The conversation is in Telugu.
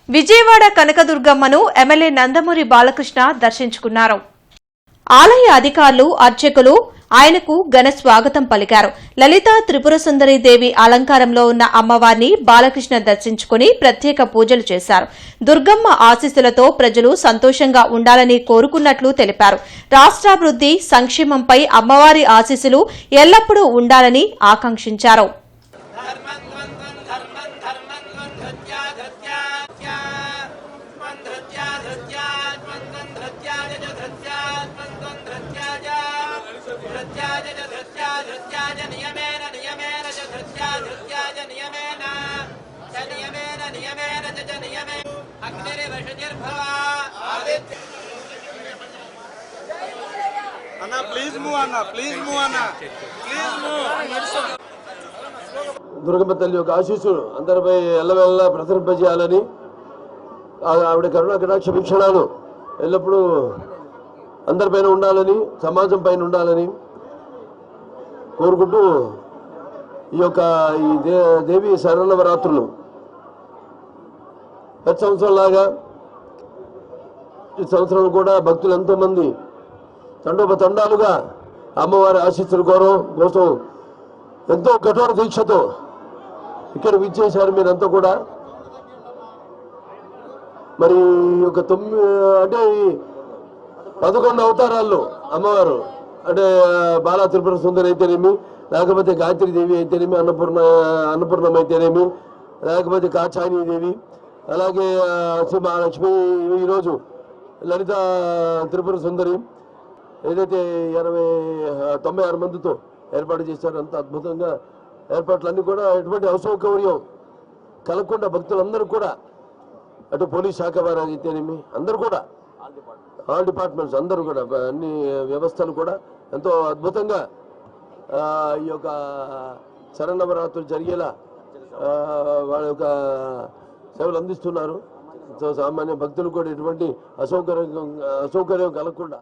విజయవాడ కనకదుర్గమ్మను ఎమ్మెల్యే నందమూరి బాలకృష్ణ దర్శించుకున్నారు. ఆలయ అధికారులు, అర్చకులు ఆయనకు ఘన స్వాగతం పలికారు. లలితా త్రిపుర సుందరి దేవి అలంకారంలో ఉన్న అమ్మవారిని బాలకృష్ణ దర్శించుకుని ప్రత్యేక పూజలు చేశారు. దుర్గమ్మ ఆశీస్సులతో ప్రజలు సంతోషంగా ఉండాలని కోరుకున్నట్లు తెలిపారు. రాష్ట్రాభివృద్ది, సంక్షేమంపై అమ్మవారి ఆశీస్సులు ఎల్లప్పుడూ ఉండాలని ఆకాంక్షించారు. దుర్గమ్మ తల్లి యొక్క ఆశీస్సులు అందరిపై ఎల్లవెల్లా ప్రసరింపజేయాలని, ఆవిడ కరుణా కటాక్ష వీక్షణాలు ఎల్లప్పుడూ అందరిపైన ఉండాలని, సమాజం పైన ఉండాలని కోరుకుంటూ ఈ దేవి శరన్నవరాత్రులు ప్రతి సంవత్సరంలాగా ఈ సంవత్సరం కూడా భక్తులు ఎంతోమంది తండోపతండాలుగా అమ్మవారి ఆశీస్సుల కోసం ఎంతో కఠోర దీక్షతో ఇక్కడ విచ్చేశారు. మీరంతా కూడా మరి ఒక 11 అవతారాల్లో అమ్మవారు అంటే బాలా త్రిపుర సుందరి అయితేనేమి, లేకపోతే గాయత్రి దేవి అయితేనేమి, అన్నపూర్ణం అయితేనేమి, లేకపోతే కాచాయనీదేవి, అలాగే శ్రీ మహాలక్ష్మి, ఈరోజు లలిత త్రిపుర సుందరి ఏదైతే 96 మందితో ఏర్పాటు చేశారో అంత అద్భుతంగా ఏర్పాట్లన్నీ కూడా ఎటువంటి అసౌకర్యం కలగకుండా భక్తులందరూ కూడా, అటు పోలీస్ శాఖ వారు అయితేనేమి, అందరూ కూడా ఆల్ డిపార్ట్మెంట్స్ అందరూ కూడా అన్ని వ్యవస్థలు కూడా ఎంతో అద్భుతంగా ఈ యొక్క శరన్నవరాత్రులు జరిగేలా వాళ్ళ యొక్క సేవలు అందిస్తున్నారు. సో సామాన్య భక్తులు కూడా ఎటువంటి అసౌకర్యం కలగకుండా